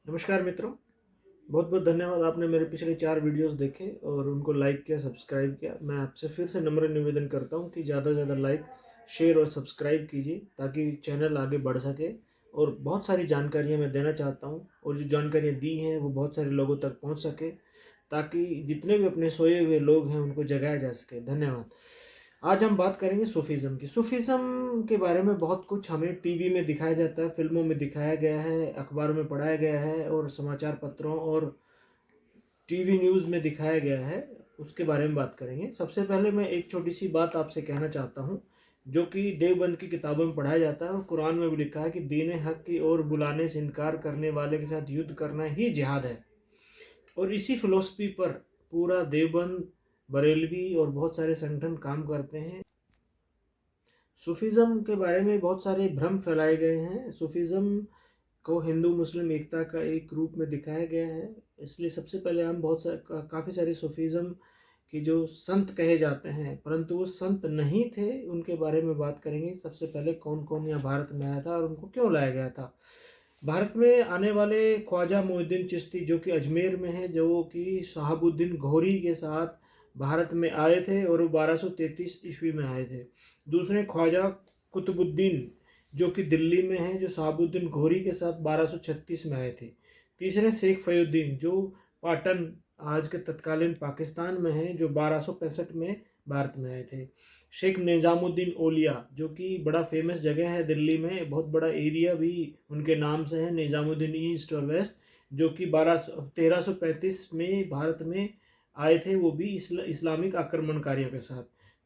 नमस्कार मित्रों। बहुत बहुत धन्यवाद, आपने मेरे पिछले 4 वीडियोस देखे और उनको लाइक किया, सब्सक्राइब किया। मैं आपसे फिर से नम्र निवेदन करता हूं कि ज़्यादा से ज़्यादा लाइक, शेयर और सब्सक्राइब कीजिए ताकि चैनल आगे बढ़ सके। और बहुत सारी जानकारियां मैं देना चाहता हूं और जो जानकारियां दी हैं वो बहुत सारे लोगों तक पहुंच सके ताकि जितने भी अपने सोए हुए लोग हैं उनको जगाया जा सके। धन्यवाद। आज हम बात करेंगे सूफीज़्म की। सूफीज़्म के बारे में बहुत कुछ हमें टीवी में दिखाया जाता है, फिल्मों में दिखाया गया है, अखबारों में पढ़ाया गया है और समाचार पत्रों और टीवी न्यूज़ में दिखाया गया है। उसके बारे में बात करेंगे। सबसे पहले मैं एक छोटी सी बात आपसे कहना चाहता हूँ, जो कि देवबंद की किताबों में पढ़ाया जाता है और कुरान में भी लिखा है कि दीन हक की ओर बुलाने से इनकार करने वाले के साथ युद्ध करना ही जिहाद है। और इसी फिलॉसफी पर पूरा देवबंद, बरेलवी और बहुत सारे संगठन काम करते हैं। सूफीज़्म के बारे में बहुत सारे भ्रम फैलाए गए हैं। सूफीज़्म को हिंदू मुस्लिम एकता का एक रूप में दिखाया गया है। इसलिए सबसे पहले हम काफ़ी सारे सूफीज़्म के जो संत कहे जाते हैं परंतु वो संत नहीं थे, उनके बारे में बात करेंगे। सबसे पहले कौन कौन यहाँ भारत में आया था और उनको क्यों लाया गया था। भारत में आने वाले ख्वाजा मोइनुद्दीन चिश्ती, जो कि अजमेर में है, जो कि शहाबुद्दीन घोरी के साथ भारत में आए थे और वो 1233 ईस्वी में आए थे। दूसरे ख्वाजा कुतुबुद्दीन, जो कि दिल्ली में है, जो शहाबुद्दीन घोरी के साथ 1236 में आए थे। तीसरे शेख फयुद्दीन, जो पाटन आज के तत्कालीन पाकिस्तान में है, जो 1265 में भारत में आए थे। शेख निज़ामुद्दीन औलिया, जो कि बड़ा फेमस जगह है दिल्ली में, बहुत बड़ा एरिया भी उनके नाम से है, निज़ामुद्दीन ईस्ट और वेस्ट, जो कि 1335 में भारत में आए थे, वो भी इस्लामिक आक्रमणकारियों के साथ।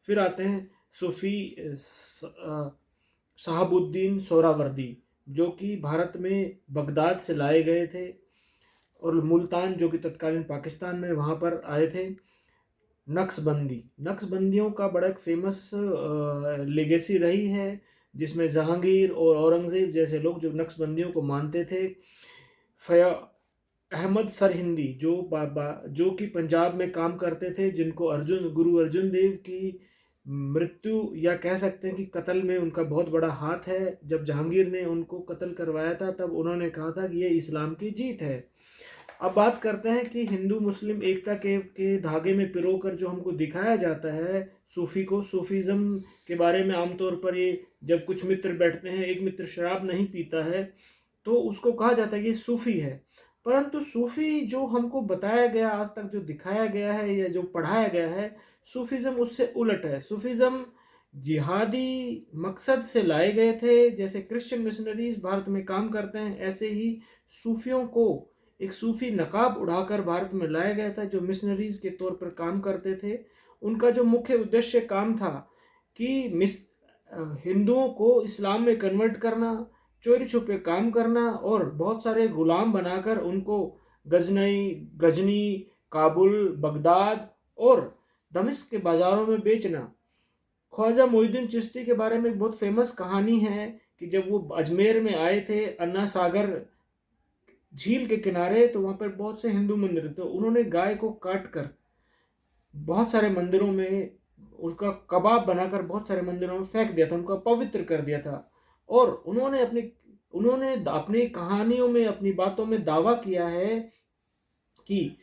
फिर आते हैं सूफी शहाबुद्दीन सोहरावर्दी, जो कि भारत में बगदाद से लाए गए थे और मुल्तान, जो कि तत्कालीन पाकिस्तान में, वहाँ पर आए थे। नक्शबंदियों का बड़ा एक फेमस लेगेसी रही है, जिसमें जहांगीर और औरंगज़ेब जैसे लोग जो नक्शबंदियों को मानते थे। फया अहमद सरहिंदी, जो कि पंजाब में काम करते थे, जिनको गुरु अर्जुन देव की मृत्यु या कह सकते हैं कि कत्ल में उनका बहुत बड़ा हाथ है। जब जहांगीर ने उनको कत्ल करवाया था तब उन्होंने कहा था कि ये इस्लाम की जीत है। अब बात करते हैं कि हिंदू मुस्लिम एकता के धागे में पिरोकर जो हमको दिखाया जाता है सूफीज़्म के बारे में। आमतौर पर ये जब कुछ मित्र बैठते हैं, एक मित्र शराब नहीं पीता है तो उसको कहा जाता है कि सूफी है। परंतु सूफी जो हमको बताया गया, आज तक जो दिखाया गया है या जो पढ़ाया गया है, सूफीज़्म उससे उलट है। सूफीज़्म जिहादी मकसद से लाए गए थे। जैसे क्रिश्चियन मिशनरीज भारत में काम करते हैं, ऐसे ही सूफियों को एक सूफी नकाब उड़ाकर भारत में लाया गया था, जो मिशनरीज के तौर पर काम करते थे। उनका जो मुख्य उद्देश्य काम था कि हिंदुओं को इस्लाम में कन्वर्ट करना, चोरी छुपे काम करना और बहुत सारे गुलाम बनाकर उनको गजनी, काबुल, बगदाद और दमिश्क के बाज़ारों में बेचना। ख्वाजा मोइनुद्दीन चिश्ती के बारे में एक बहुत फेमस कहानी है कि जब वो अजमेर में आए थे, अन्ना सागर झील के किनारे, तो वहाँ पर बहुत से हिंदू मंदिर, तो उन्होंने गाय को काट कर बहुत सारे मंदिरों में उसका कबाब बनाकर बहुत सारे मंदिरों में फेंक दिया था, उनका पवित्र कर दिया था। और उन्होंने अपनी कहानियों में, अपनी बातों में दावा किया है कि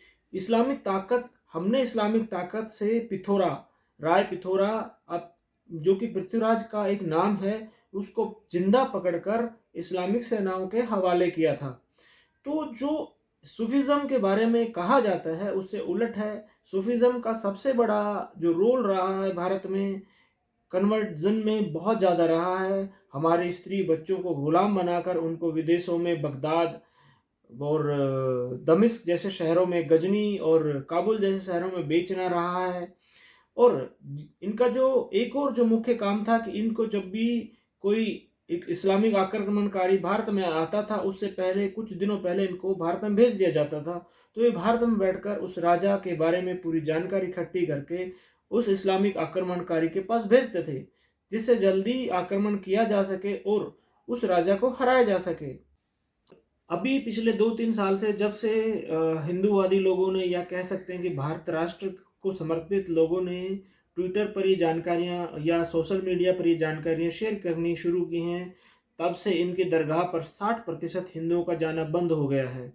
हमने इस्लामिक ताकत से राय पिथोरा, अब जो कि पृथ्वीराज का एक नाम है, उसको जिंदा पकड़कर इस्लामिक सेनाओं के हवाले किया था। तो जो सूफीज़्म के बारे में कहा जाता है उससे उलट है। सूफीज़्म का सबसे बड़ा जो रोल रहा है भारत में, कन्वर्जन में बहुत ज़्यादा रहा है। हमारे स्त्री बच्चों को गुलाम बनाकर उनको विदेशों में, बगदाद और दमिश्क जैसे शहरों में, गजनी और काबुल जैसे शहरों में बेचना रहा है। और इनका जो एक और जो मुख्य काम था कि इनको जब भी कोई एक इस्लामिक आक्रमणकारी भारत में आता था, उससे पहले कुछ दिनों पहले इनको भारत में भेज दिया जाता था। तो ये भारत में बैठकर उस राजा के बारे में पूरी जानकारी इकट्ठी करके उस इस्लामिक आक्रमणकारी के पास भेजते थे, जिससे जल्दी आक्रमण किया जा सके और उस राजा को हराया जा सके। अभी पिछले 2-3 साल से, जब से हिंदूवादी लोगों ने, या कह सकते हैं कि भारत राष्ट्र को समर्पित लोगों ने ट्विटर पर ये जानकारियां या सोशल मीडिया पर ये जानकारियां शेयर करनी शुरू की हैं, तब से इनकी दरगाह पर 60% हिंदुओं का जाना बंद हो गया है।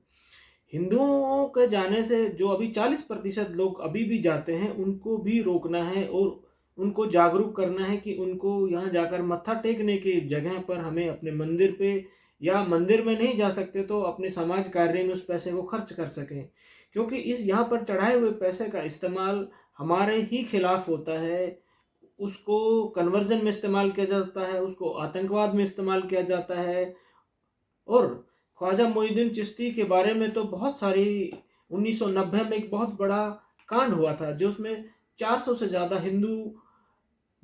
हिंदुओं के जाने से जो अभी 40% लोग अभी भी जाते हैं, उनको भी रोकना है और उनको जागरूक करना है कि उनको यहाँ जाकर मत्था टेकने की जगह पर हमें अपने मंदिर पे, या मंदिर में नहीं जा सकते तो अपने समाज कार्य में उस पैसे को खर्च कर सकें, क्योंकि इस यहाँ पर चढ़ाए हुए पैसे का इस्तेमाल हमारे ही खिलाफ होता है। उसको कन्वर्जन में इस्तेमाल किया जाता है, उसको आतंकवाद में इस्तेमाल किया जाता है। और ख्वाजा मोइनुद्दीन चिश्ती के बारे में तो बहुत सारी 1990 में एक बहुत बड़ा कांड हुआ था, जो उसमें 400 से ज़्यादा हिंदू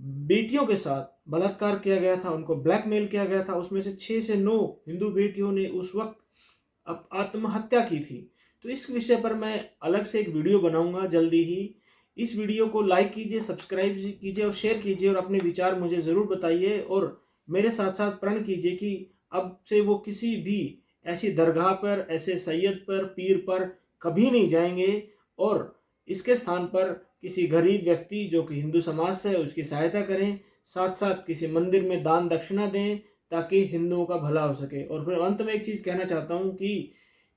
बेटियों के साथ बलात्कार किया गया था, उनको ब्लैकमेल किया गया था। उसमें से 6 से 9 हिंदू बेटियों ने उस वक्त आत्महत्या की थी। तो इस विषय पर मैं अलग से एक वीडियो बनाऊंगा जल्दी ही। इस वीडियो को लाइक कीजिए, सब्सक्राइब कीजिए और शेयर कीजिए, और अपने विचार मुझे ज़रूर बताइए। और मेरे साथ साथ प्रण कीजिए कि अब से वो किसी भी ऐसी दरगाह पर, ऐसे सैयद पर, पीर पर कभी नहीं जाएंगे, और इसके स्थान पर किसी गरीब व्यक्ति जो कि हिंदू समाज से है उसकी सहायता करें, साथ साथ किसी मंदिर में दान दक्षिणा दें, ताकि हिंदुओं का भला हो सके। और फिर अंत में एक चीज़ कहना चाहता हूँ कि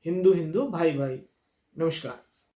हिंदू हिंदू भाई भाई। नमस्कार।